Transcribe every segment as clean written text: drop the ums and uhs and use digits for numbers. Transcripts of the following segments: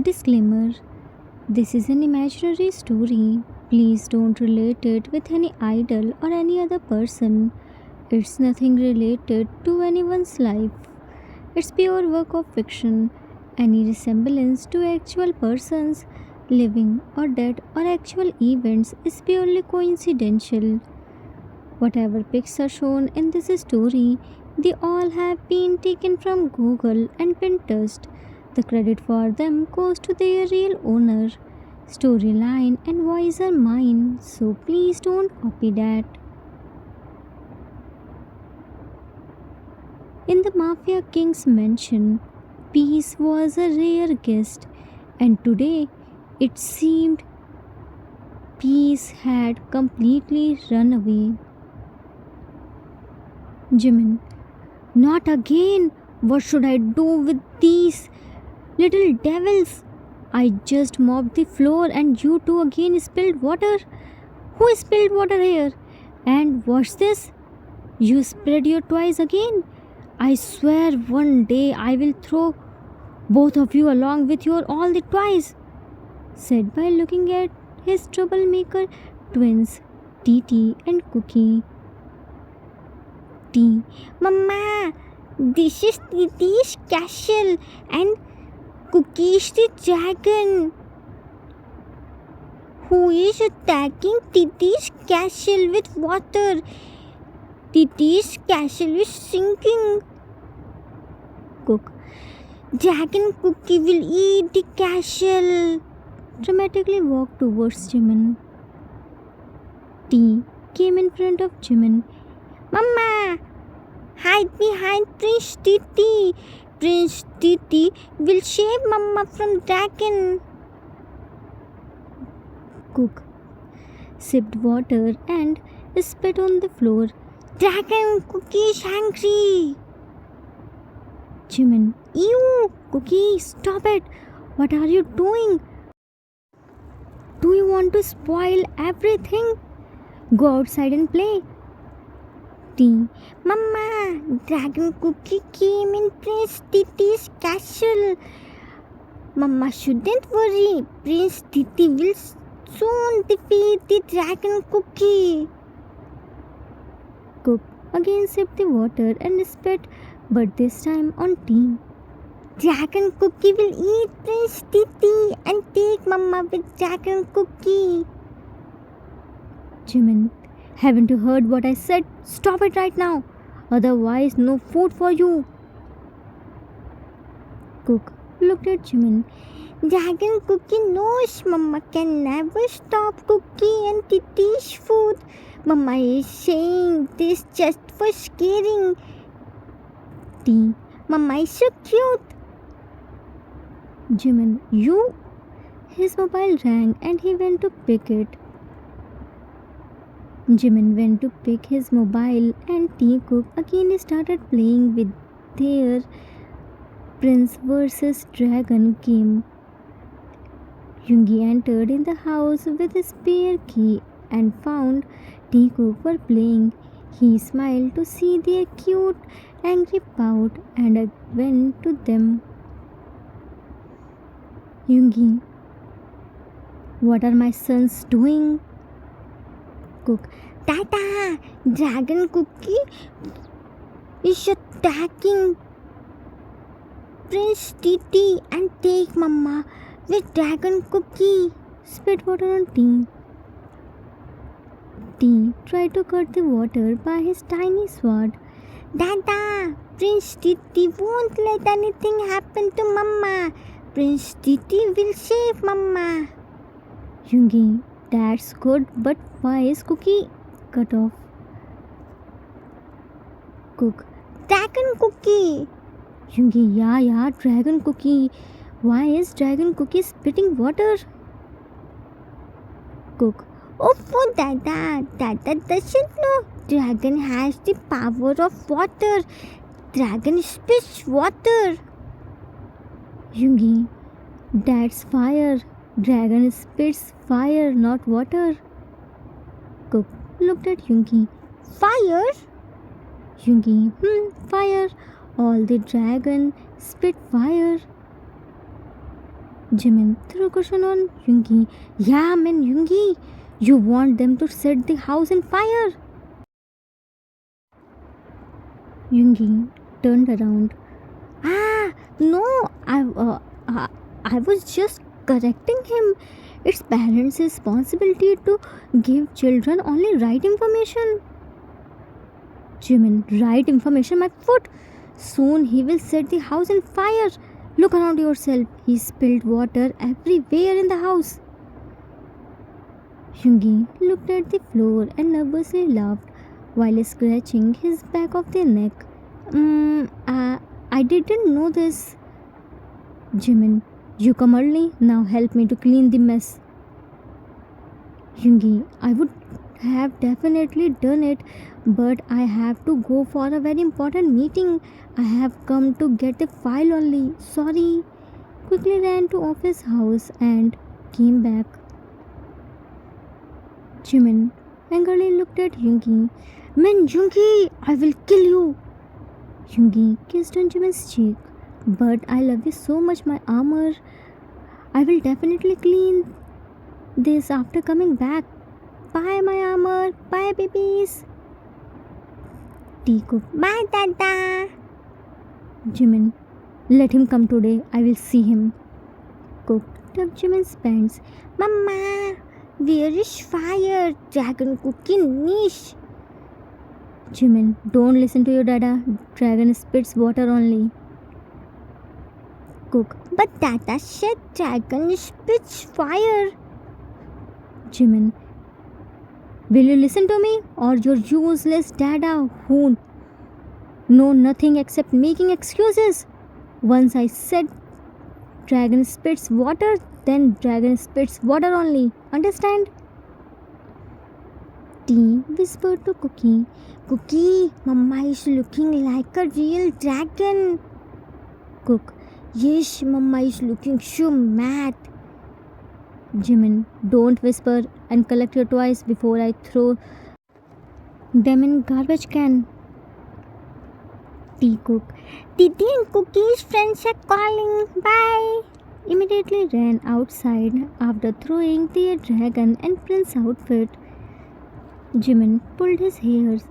Disclaimer: this is an imaginary story. Please don't relate it with any idol or any other person. It's nothing related to anyone's life. It's pure work of fiction. Any resemblance to actual persons, living or dead, or actual events is purely coincidental. Whatever pics are shown in this story, they all have been taken from Google and Pinterest. The credit for them goes to their real owner. Storyline and voice are mine, so please don't copy that. In the Mafia King's mansion, peace was a rare guest, and today it seemed peace had completely run away. Jimin: not again! What should I do with these little devils? I just mopped the floor and you two again spilled water. Who spilled water here? And what's this? You spread your toys again? I swear one day I will throw both of you along with your all the toys, said by looking at his troublemaker twins, Titi and Cookie. T. Mama, this is Titi's castle and Cookie's the dragon who is attacking Titi's castle with water. Titi's castle is sinking. Cook: Dragon Cookie will eat the castle. Dramatically walked towards Jimin. T came in front of Jimin. Mama, hide behind Prince Titi. Prince Titi will save Mama from dragon. Cook sipped water and spit on the floor. Dragon Cookie is angry. Jimin: Ew, Cookie, stop it. What are you doing? Do you want to spoil everything? Go outside and play. T. Mama, Dragon Cookie came in Prince Titi's castle. Mama shouldn't worry. Prince Titi will soon defeat the Dragon Cookie. Cook again sipped the water and spat, but this time on T. Dragon Cookie will eat Prince Titi and take Mama with Dragon Cookie. Jimin: haven't you heard what I said? Stop it right now. Otherwise, no food for you. Cook looked at Jimin. Dragon Cookie knows Mama can never stop Cookie and Titi's food. Mama is saying this just for scaring. T. Mama is so cute. Jimin: you? His mobile rang and he went to pick it. Jimin went to pick his mobile and T Cook again started playing with their Prince vs. Dragon game. Yoongi entered in the house with a spare key and found T Cook were playing. He smiled to see their cute angry pout and went to them. Yoongi: what are my sons doing? Cook: Tata, Dragon Cookie is attacking Prince Titi and take Mama with Dragon Cookie. Spit water on T. T tried to cut the water by his tiny sword. Dada, Prince Titi won't let anything happen to Mama. Prince Titi will save Mama. Yoongi: that's good, but why is Cookie cut off? Cook: Dragon Cookie. Yoongi: yeah, Dragon Cookie. Why is Dragon Cookie spitting water? Cook: oh, Dada doesn't know. Dragon has the power of water. Dragon spits water. Yoongi: that's fire. Dragon spits fire, not water. Cook looked at Yoongi. Fire? Yoongi: fire. All the dragon spit fire. Jimin threw a question on Yoongi. Yeah, man, Yoongi, you want them to set the house on fire? Yoongi turned around. Ah, no, I was just correcting him. It's parents' responsibility to give children only right information. Jimin, right information, my foot. Soon he will set the house on fire. Look around yourself. He spilled water everywhere in the house. Yoongi looked at the floor and nervously laughed while scratching his back of the neck. I didn't know this. Jimin, you come early. Now help me to clean the mess. Yoongi, I would have definitely done it, but I have to go for a very important meeting. I have come to get the file only. Sorry. Quickly ran to office house and came back. Jimin angrily looked at Yoongi. Man, Yoongi, I will kill you. Yoongi kissed on Jimin's cheek. But I love you so much, my armor. I will definitely clean this after coming back. Bye, my armor. Bye, babies. Teacook. Bye, Dada. Jimin. Let him come today. I will see him. Cook tucked Jimin's pants. Mama, where is fire? Dragon cooking niche. Jimin, don't listen to your dada. Dragon spits water only. Cook. But Dada said dragon spits fire. Jimin. Will you listen to me or your useless dada who know nothing except making excuses? Once I said dragon spits water, then dragon spits water only. Understand? Tea whispered to Cookie. Cookie, Mama is looking like a real dragon. Cook. Yes, Mama is looking so mad. Jimin, don't whisper and collect your toys before I throw them in garbage can. Tea Cook. Didi and Cookie's friends are calling. Bye. Immediately ran outside after throwing their dragon and prince outfit. Jimin pulled his hairs.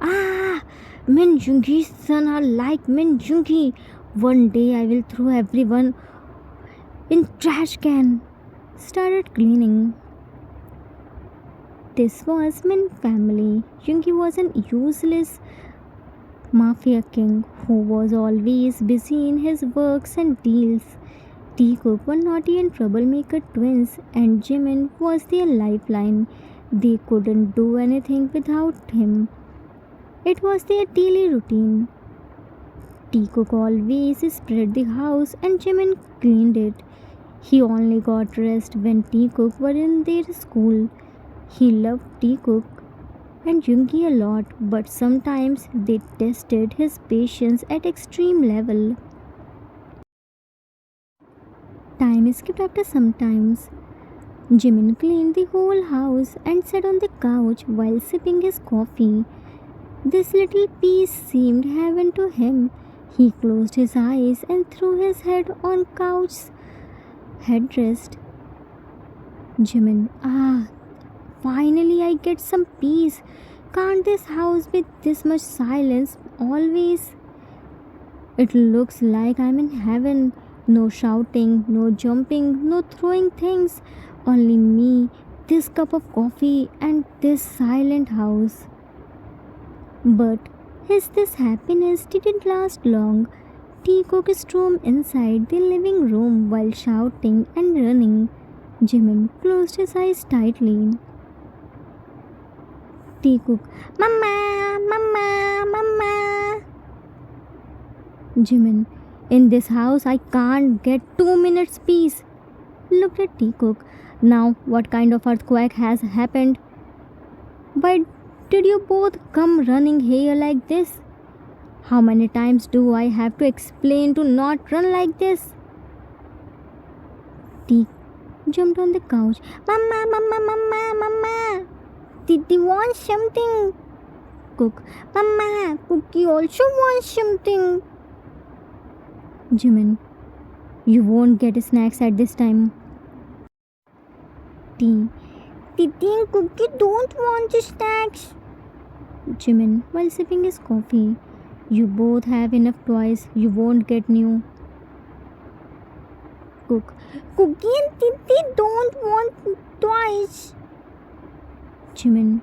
Ah, Min Jungi's son are like Min Jungi. One day I will throw everyone in trash can. Started cleaning. This was Min family. Jungi was an useless mafia king who was always busy in his works and deals. Teacook were naughty and troublemaker twins, and Jimin was their lifeline. They couldn't do anything without him. It was their daily routine. Teacook always spread the house and Jimin cleaned it. He only got rest when Teacook were in their school. He loved Teacook and Jungi a lot, but sometimes they tested his patience at extreme level. Time skipped after some times. Jimin cleaned the whole house and sat on the couch while sipping his coffee. This little piece seemed heaven to him. He closed his eyes and threw his head on couch's headrest. Jimin, finally I get some peace. Can't this house be this much silence always? It looks like I'm in heaven. No shouting, no jumping, no throwing things. Only me, this cup of coffee, and this silent house. But this happiness didn't last long. Teacock stormed inside the living room while shouting and running. Jimin closed his eyes tightly. Teacock, Mama, Mama, Mama. Jimin, in this house I can't get 2 minutes peace. Looked at Teacock. Now what kind of earthquake has happened? Why did you both come running here like this? How many times do I have to explain to not run like this? Teak jumped on the couch. Mama, Mama, Mama, Mama. Didi wants something. Cook. Mama, Cookie also wants something. Jimin. You won't get snacks at this time. Tea. Titi and Cookie don't want snacks. Jimin, while sipping his coffee. You both have enough toys. You won't get new. Cook. Cookie and Titi don't want toys. Jimin.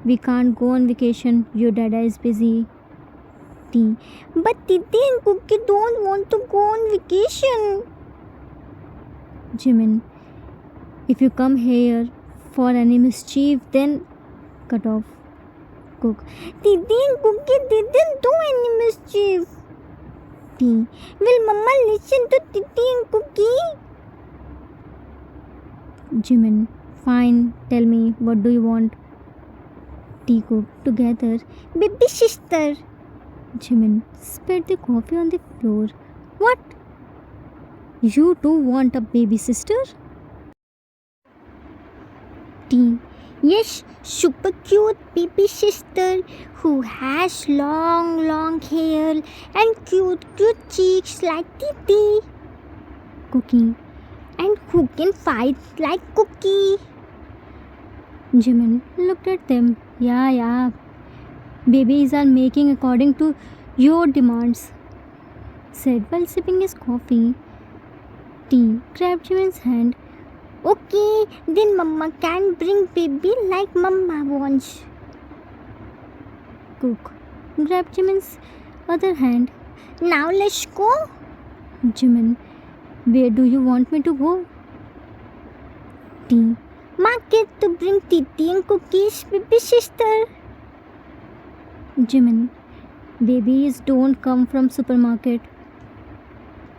We can't go on vacation. Your dada is busy. Tea. But Titi and Cookie don't want to go on vacation. Jimin. If you come here for any mischief, then cut off. Cook. Titi and Cookie didn't do any mischief. Tea. Will Mama listen to Titi and Cookie? Jimin. Fine. Tell me, what do you want? Tea. Cook. Together. Baby sister. Jimin. Spread the coffee on the floor. What? You too want a baby sister? Tea. Yes, super cute baby sister who has long hair and cute cheeks like Titi. Cookie. And who can fight like Cookie? Jimin looked at them. Yeah. Babies are making according to your demands, said while sipping his coffee. Tea grabbed Jimin's hand. Okay, then Mama can bring baby like Mama wants. Cook grabbed Jimin's other hand. Now let's go. Jimin, where do you want me to go? Tea. Market to bring Titi and Cookie's baby sister. Jimin, babies don't come from supermarket.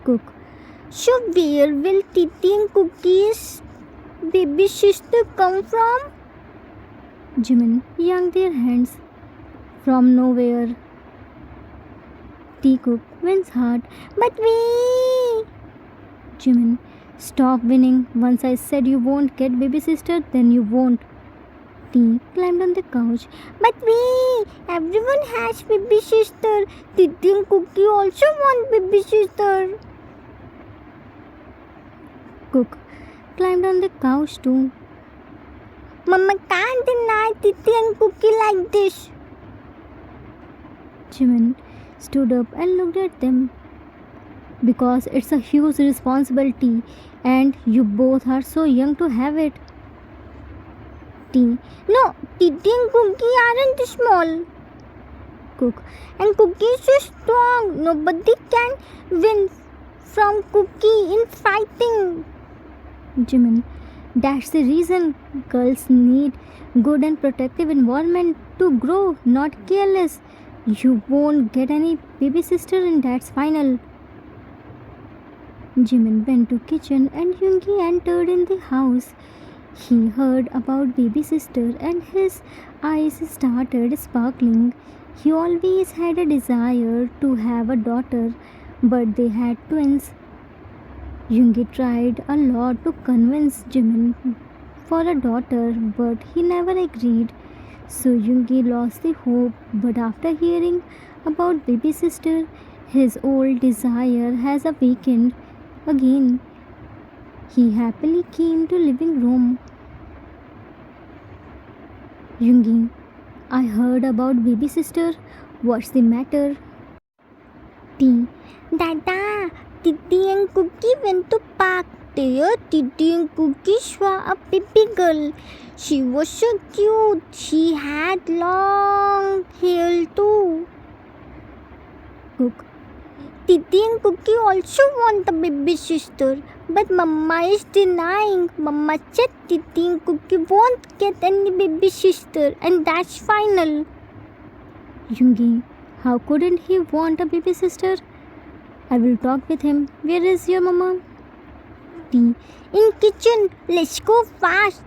Cook. So where will Titi and Cookie's baby sister come from? Jimin yanked their hands. From nowhere. Tea. Cook wins hard. But we. Jimin, stop winning. Once I said you won't get baby sister, then you won't. Tea climbed on the couch. But we. Everyone has baby sister. Titi and Cookie also want baby sister. Cook climbed on the couch too. Mama can't deny Titi and Cookie like this. Jimin stood up and looked at them. Because it's a huge responsibility and you both are so young to have it. Tea. No, Titi and Cookie aren't small. Cook. And Cookie is so strong. Nobody can win from Cookie in fighting. Jimin, that's the reason girls need good and protective environment to grow, not careless. You won't get any baby sister and that's final. Jimin went to kitchen and Yoongi entered in the house. He heard about baby sister and his eyes started sparkling. He always had a desire to have a daughter, but they had twins. Yoongi tried a lot to convince Jimin for a daughter, but he never agreed. So Yoongi lost the hope, but after hearing about baby sister, his old desire has awakened again. He happily came to living room. Yoongi, I heard about baby sister. What's the matter? Tea. Dada, Titi and Cookie went to park. There, Titi and Cookie saw a baby girl. She was so cute. She had long hair too. Cook. Titi and Cookie also want a baby sister, but Mama is denying. Mama said Titi and Cookie won't get any baby sister, and that's final. Yoongi, how couldn't he want a baby sister? I will talk with him. Where is your Mama? Tea. In kitchen. Let's go fast.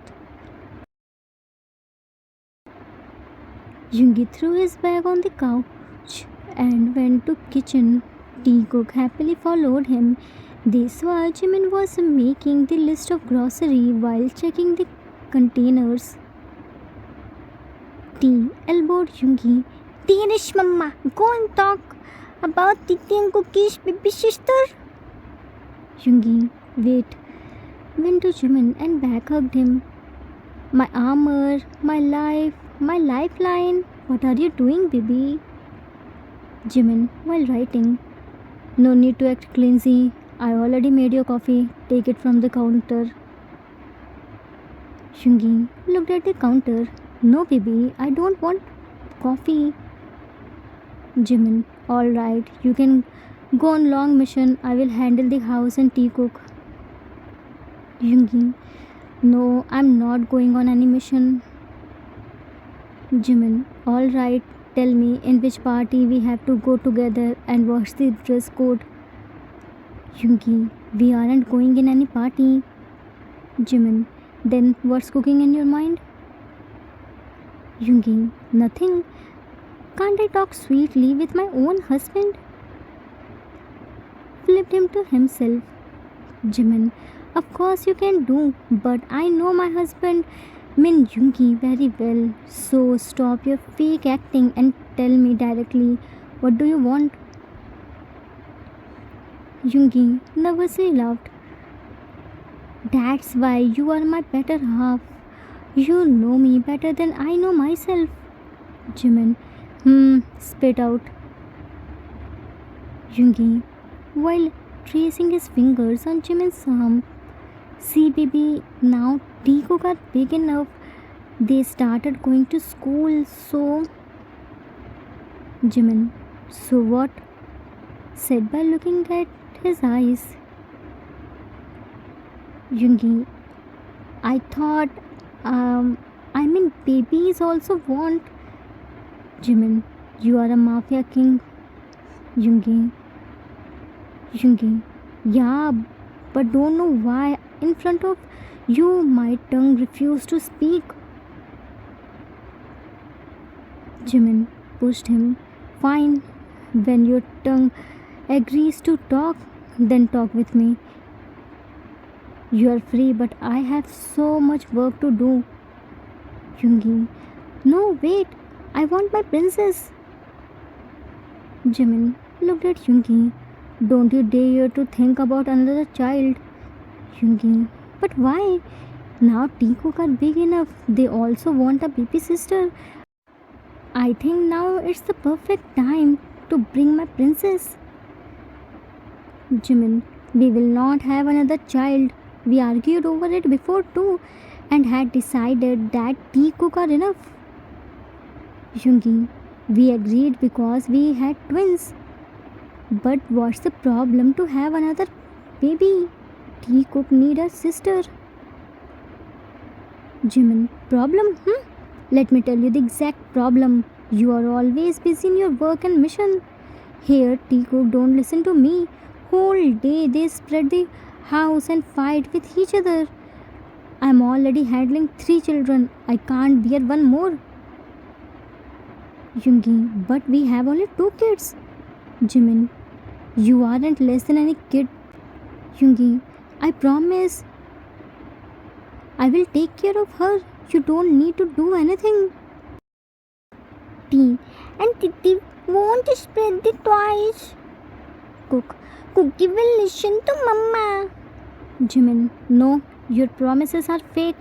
Yoongi threw his bag on the couch and went to kitchen. Tea Cook happily followed him. They saw Jimin was making the list of grocery while checking the containers. Tea elbowed Yoongi. Dearest Mama, go and talk about Titi and Cookie's baby sister. Yungi, wait, went to Jimin and back hugged him. My armor, my life, my lifeline. What are you doing, baby? Jimin, while writing. No need to act clumsy. I already made your coffee. Take it from the counter. Yungi looked at the counter. No, baby, I don't want coffee. Jimin, alright, you can go on long mission. I will handle the house and tea cook. Yungi, no, I'm not going on any mission. Jimin, alright, tell me in which party we have to go together and what's the dress code. Yungi, we aren't going in any party. Jimin, then what's cooking in your mind? Yungi, nothing. Can't I talk sweetly with my own husband? Flipped him to himself. Jimin, of course you can do, but I know my husband Min Yungi very well. So stop your fake acting and tell me directly what do you want? Yungi nervously laughed. That's why you are my better half. You know me better than I know myself. Jimin, spit out. Yungi, while tracing his fingers on Jimin's arm. See, baby, now Tico got big enough. They started going to school, so. Jimin, so what? Said by looking at his eyes. Yungi, I thought, babies also want. Jimin, you are a mafia king. Yungi, yeah, but don't know why in front of you my tongue refused to speak. Jimin pushed him. Fine, when your tongue agrees to talk, then talk with me. You are free, but I have so much work to do. Yungi, no, wait, I want my princess. Jimin looked at Yungi. Don't you dare to think about another child. Yungi, but why? Now Tico are big enough. They also want a baby sister. I think now it's the perfect time to bring my princess. Jimin, we will not have another child. We argued over it before too and had decided that Tico are enough. Yungi, we agreed because we had twins. But what's the problem to have another baby? Teacock need a sister. Jimin, problem? Let me tell you the exact problem. You are always busy in your work and mission. Here, Teacock don't listen to me. Whole day they spread the house and fight with each other. I'm already handling 3 children. I can't bear one more. Yungi, but we have only 2 kids. Jimin, you aren't less than any kid. Yungi, I promise I will take care of her. You don't need to do anything. T. And Titi won't spread the toys. Cookie will listen to Mama. Jimin, no, your promises are fake.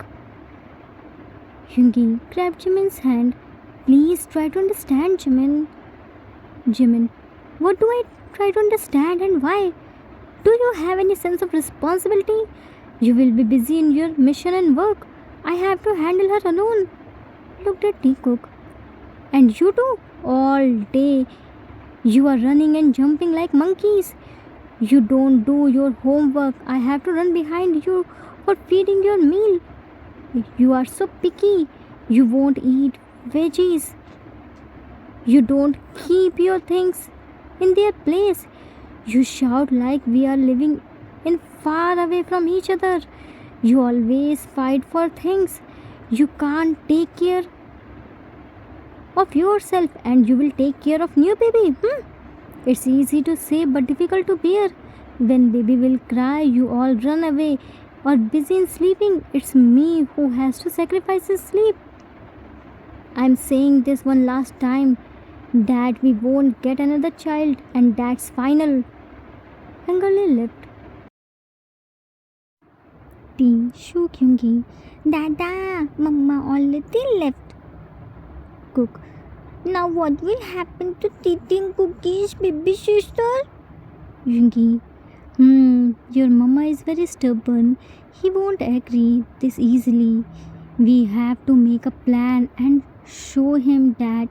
Yungi grabbed Jimin's hand. Please try to understand, Jimin. Jimin, what do I try to understand and why? Do you have any sense of responsibility? You will be busy in your mission and work. I have to handle her alone. Looked at Teacock. And you too? All day. You are running and jumping like monkeys. You don't do your homework. I have to run behind you for feeding your meal. You are so picky. You won't eat veggies. You don't keep your things in their place. You shout like we are living in far away from each other. You always fight for things. You can't take care of yourself and you will take care of new baby. It's easy to say but difficult to bear. When baby will cry, you all run away or busy in sleeping. It's me who has to sacrifice his sleep. I'm saying this one last time that we won't get another child and that's final. Angrily left. Tea shook Yungi. Dada, Mama already left. Cook. Now what will happen to Titi and Cookie's baby sister? Yungi. Your mama is very stubborn. He won't agree this easily. We have to make a plan and show him that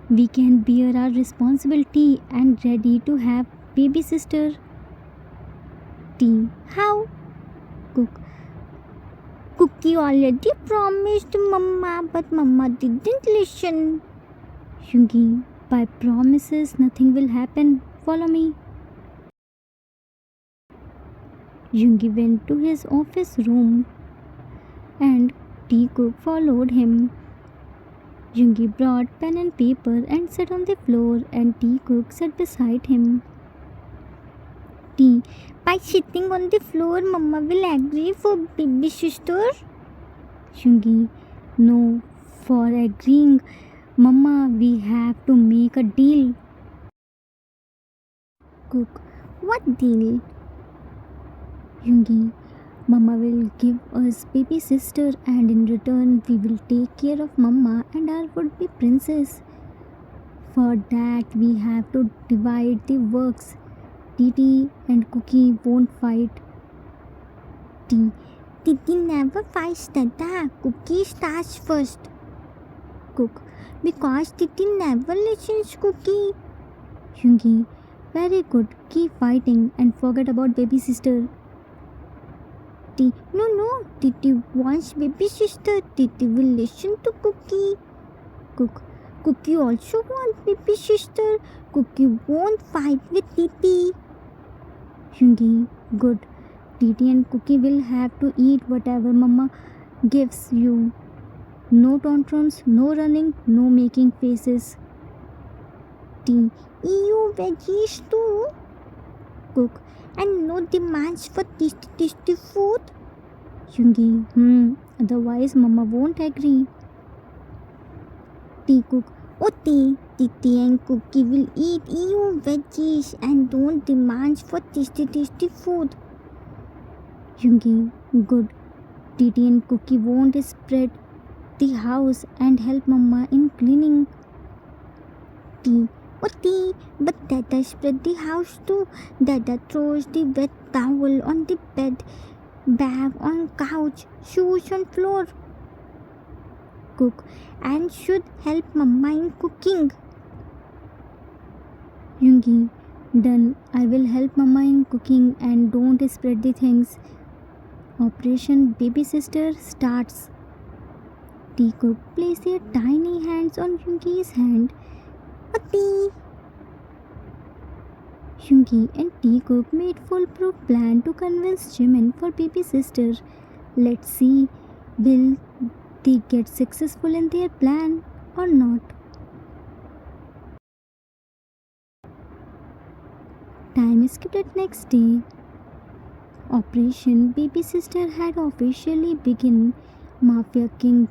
we can bear our responsibility and ready to have baby sister. Tea. How? Cook. Cookie already promised Mama, but Mama didn't listen. Yungi. By promises, nothing will happen. Follow me. Yungi went to his office room and Teacook followed him. Yungi brought pen and paper and sat on the floor and Teacook sat beside him. Tea. By sitting on the floor, Mama will agree for baby sister? Yungi. No, for agreeing, Mama, we have to make a deal. Cook. What deal? Yungi. Mama will give us baby sister and in return we will take care of Mama and our would be princess. For that we have to divide the works. Titi and Cookie won't fight. Tea. Titi never fights, Dada. Cookie starts first. Cook. Because Titi never listens, Cookie. Yungi. Very good. Keep fighting and forget about baby sister. Tea. No. Titi wants baby sister. Titi will listen to Cookie. Cook. Cookie also wants baby sister. Cookie won't fight with Titi. Yungi. Good. Titi and Cookie will have to eat whatever Mama gives you. No tantrums, no running, no making faces. Tea. Ew, veggies too. Cook. And no demands for tasty food. Yungi. Otherwise Mama won't agree. Tea. Cook. Oh, Tea. Titi and Cookie will eat veggies and don't demand for tasty food. Yungi. Good. Titi and Cookie won't spread the house and help Mama in cleaning. Tea. Oh, Tea. But Dada spread the house too. Dada throws the wet towel on the bed, bag on couch, shoes on floor. Cook. And should help Mama in cooking. Yungi. Done. I will help Mama in cooking and don't spread the things. Operation Baby Sister starts. Teacook placed their tiny hands on Yungi's hand. Tea. Yungi and Teacook made foolproof plan to convince Jimin for baby sister. Let's see, will they get successful in their plan or not? Time skipped at next day. Operation Baby Sister had officially begun. Mafia King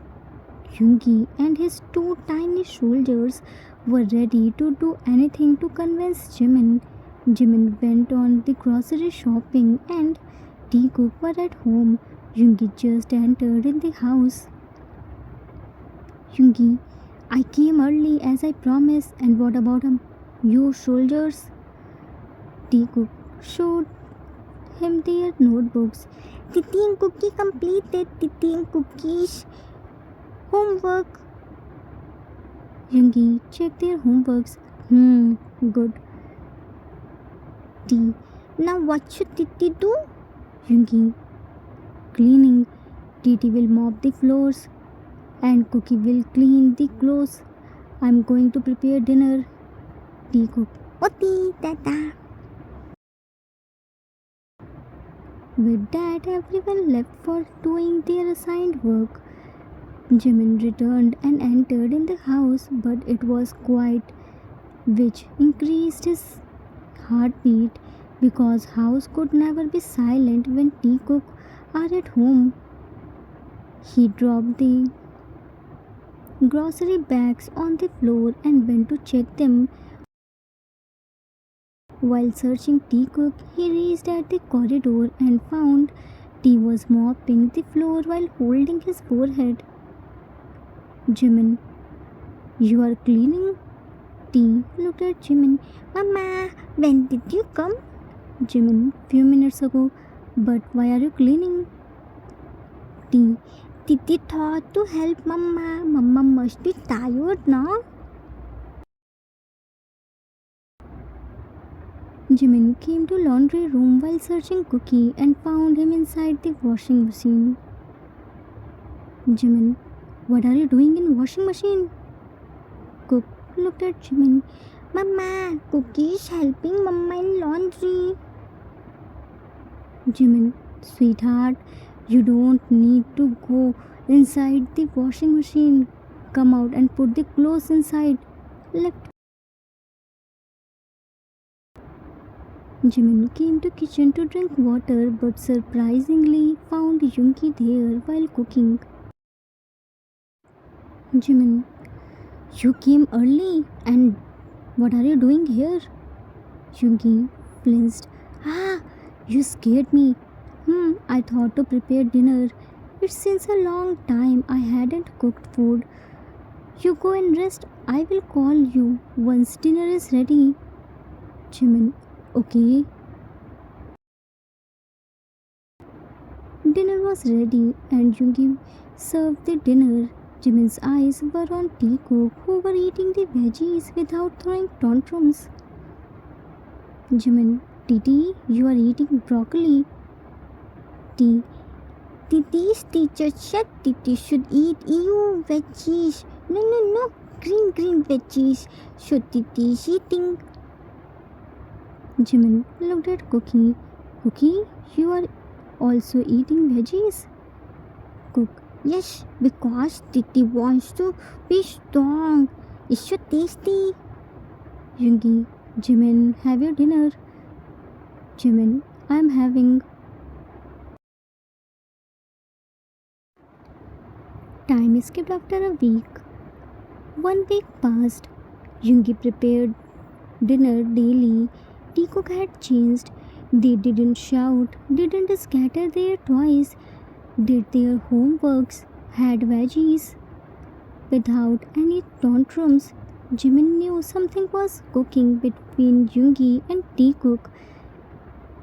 Yungi and his two tiny soldiers were ready to do anything to convince Jimin. Jimin went on the grocery shopping and Teacook were at home. Yungi just entered in the house. Yungi, I came early as I promised, and what about you soldiers? Teacook showed him their notebooks. Titi and Cookie completed Titi and Cookie's homework. Yungi checked their homeworks. Good. Tea. Now what should Titi do? Yungi. Cleaning. Titi will mop the floors and Cookie will clean the clothes. I'm going to prepare dinner. Teacook. Oti, Dada. With that, everyone left for doing their assigned work. Jimin returned and entered in the house, but it was quiet, which increased his heartbeat because house could never be silent when Teacook are at home. He dropped the grocery bags on the floor and went to check them. While searching Teacook, he reached at the corridor and found T was mopping the floor while holding his forehead. Jimin, you are cleaning? T looked at Jimin. Mama, when did you come? Jimin, few minutes ago. But why are you cleaning? T, Titi thought to help Mama. Mama must be tired now. Jimin came to laundry room while searching Cookie and found him inside the washing machine. Jimin, what are you doing in washing machine? Cook looked at Jimin. Mama, Cookie is helping Mama in laundry. Jimin, sweetheart, you don't need to go inside the washing machine. Come out and put the clothes inside. Left. Jimin came to kitchen to drink water but surprisingly found Yoongi there while cooking. Jimin, you came early and what are you doing here? Yoongi flinched. Ah, you scared me. I thought to prepare dinner. It's since a long time I hadn't cooked food. You go and rest. I will call you once dinner is ready. Jimin, okay. Dinner was ready and Yoongi served the dinner. Jimin's eyes were on Teacock, who were eating the veggies without throwing tantrums. Jimin, Titi, you are eating broccoli. T, Titi's teacher said Titi should eat EU veggies. No, green veggies. So Titi is eating. Jimin looked at Cookie. Cookie, you are also eating veggies? Cook, yes, because Titi wants to be strong. It's so tasty. Yoongi, Jimin, have your dinner. Jimin, I am having. Time skipped after a week. 1 week passed. Yoongi prepared dinner daily. Teacock had changed. They didn't shout, didn't scatter their toys, did their homeworks, had veggies. Without any tantrums, Jimin knew something was cooking between Yoongi and Teacock.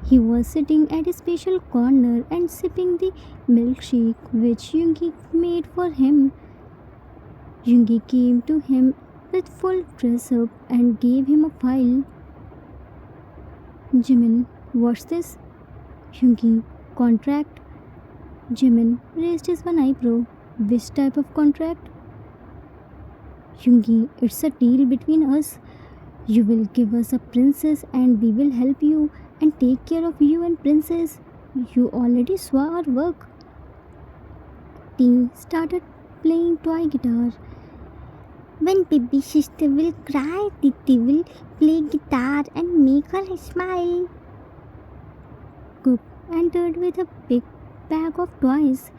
He was sitting at a special corner and sipping the milkshake which Yoongi made for him. Yoongi came to him with full dress up and gave him a file. Jimin, what's this? Yoongi, contract. Jimin raised his one eyebrow. Which type of contract? Yoongi, it's a deal between us. You will give us a princess and we will help you and take care of you and princess. You already saw our work. T started playing toy guitar. When baby sister will cry, Titi will play guitar and make her smile. Cook entered with a big bag of toys.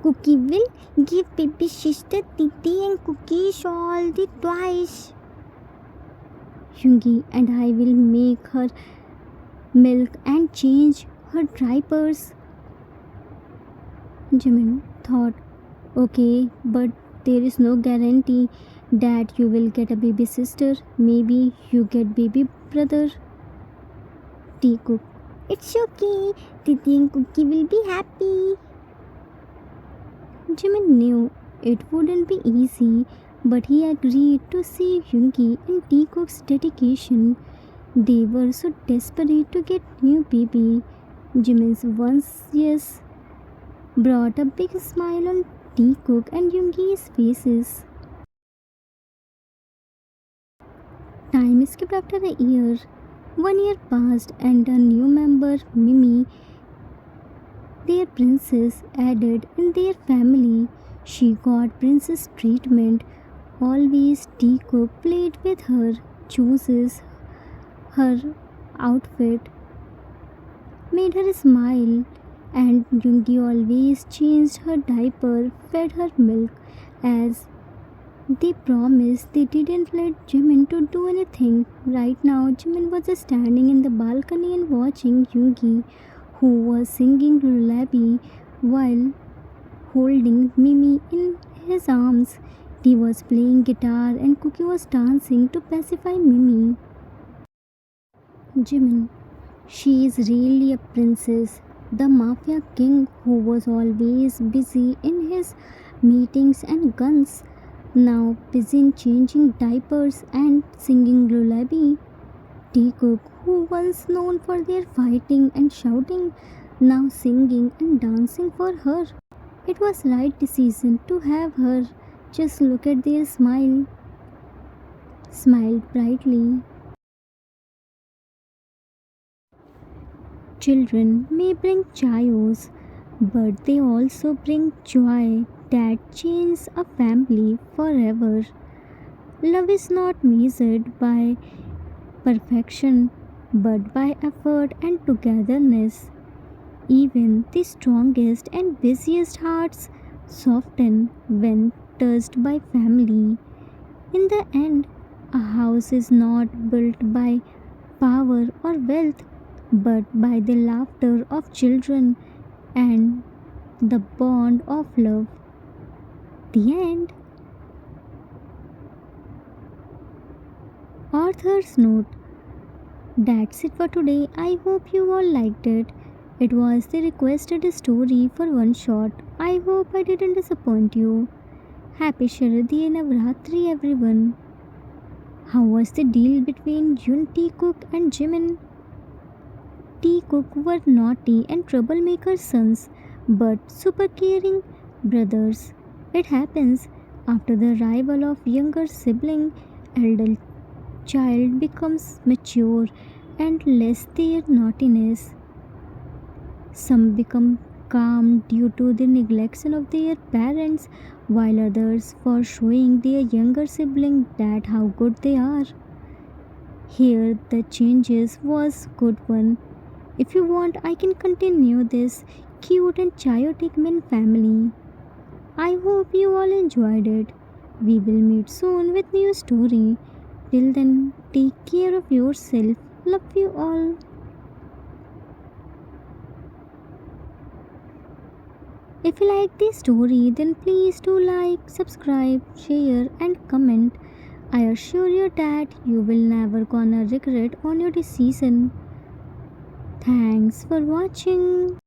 Cookie will give baby sister Titi and Cookies all the toys. Yoongi and I will make her milk and change her diapers. Jimin thought, okay, but there is no guarantee that you will get a baby sister. Maybe you get baby brother. Teacock, it's okay. Titi and Cookie will be happy. Jimin knew it wouldn't be easy, but he agreed to see Yoongi and Teacock's dedication. They were so desperate to get new baby. Jimin's once yes brought a big smile on Teacock and Yoongi's faces. Time skipped after a year. 1 year passed and a new member, Mimi, their princess, added in their family. She got princess treatment. Always Teacock played with her, chooses her outfit, made her smile, and Yoongi always changed her diaper, fed her milk. As they promised, they didn't let Jimin to do anything. Right now, Jimin was standing in the balcony and watching Yoongi who was singing lullaby while holding Mimi in his arms. He was playing guitar and Cookie was dancing to pacify Mimi. Jimin, she is really a princess. The mafia king who was always busy in his meetings and guns, now busy in changing diapers and singing lullaby. Teacock, who once known for their fighting and shouting, now singing and dancing for her. It was right decision to have her. Just look at their smile. Smiled brightly. Children may bring chaos, but they also bring joy that changes a family forever. Love is not measured by perfection, but by effort and togetherness. Even the strongest and busiest hearts soften when touched by family. In the end, a house is not built by power or wealth, but by the laughter of children and the bond of love. The end. Author's note. That's it for today. I hope you all liked it. It was the requested story for one shot. I hope I didn't disappoint you. Happy Sharadiya Navratri, everyone. How was the deal between Yun Cook and Jimin? Cook were naughty and troublemaker sons, but super caring brothers. It happens after the arrival of younger sibling, elder child becomes mature and less their naughtiness. Some become calm due to the neglection of their parents, while others for showing their younger sibling that how good they are. Here the changes was good one. If you want, I can continue this cute and chaotic men family. I hope you all enjoyed it. We will meet soon with new story. Till then, take care of yourself. Love you all. If you like this story, then please do like, subscribe, share, and comment. I assure you that you will never gonna regret on your decision. Thanks for watching.